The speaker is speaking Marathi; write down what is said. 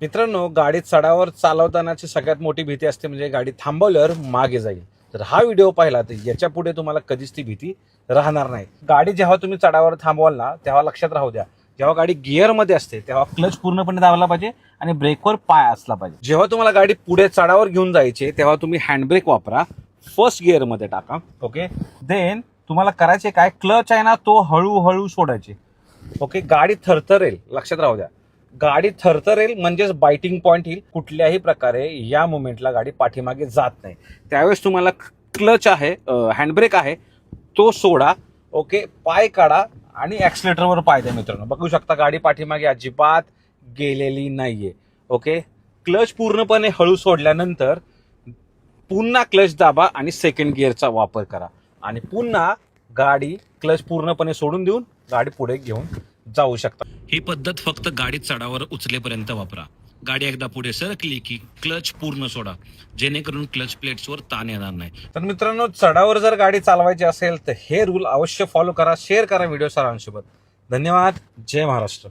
मित्रांनो, गाडी चढावर चालवतानाची सगळ्यात मोठी भीती असते म्हणजे गाडी थांबवल्यावर मागे जाईल. तर हा व्हिडिओ पाहिला तर याच्या पुढे तुम्हाला कधीच ती भीती राहणार नाही. गाडी जेव्हा तुम्ही चढावर थांबवाल ना, तेव्हा लक्षात राहू द्या, जेव्हा गाडी गिअरमध्ये असते तेव्हा क्लच पूर्णपणे दाबला पाहिजे आणि ब्रेकवर पाय असला पाहिजे. जेव्हा तुम्हाला गाडी पुढे चढावर घेऊन जायची तेव्हा तुम्ही हँडब्रेक वापरा, फर्स्ट गिअरमध्ये टाका. ओके, देन तुम्हाला करायचे काय, क्लच आहे ना तो हळूहळू सोडायचे. ओके, गाडी थरथरेल, लक्षात राहू द्या. गाडी थरथरेल म्हणजेच बायटिंग पॉईंट येईल. कुठल्याही प्रकारे या मुवमेंटला गाडी पाठीमागे जात नाही. त्यावेळेस तुम्हाला क्लच आहे, हँडब्रेक आहे तो सोडा. ओके, पाय काढा आणि ॲक्सिलेटरवर पाय द्या. मित्रांनो बघू शकता गाडी पाठीमागे अजिबात गेलेली नाहीये. ओके, क्लच पूर्णपणे हळू सोडल्यानंतर पुन्हा क्लच दाबा आणि सेकंड गिअरचा वापर करा आणि पुन्हा गाडी क्लच पूर्णपणे सोडून देऊन गाडी पुढे घेऊन जाऊ शकता. ही पद्धत फक्त गाडी चढावर उचलेपर्यंत वापरा. गाडी एकदा पुढे सरकली की क्लच पूर्ण सोडा, जेणेकरून क्लच प्लेट्सवर ताण येणार नाही. तर मित्रांनो, चढावर जर गाडी चालवायची असेल तर हे रूल अवश्य फॉलो करा. शेअर करा व्हिडिओ सर्वांसोबत. धन्यवाद. जय महाराष्ट्र.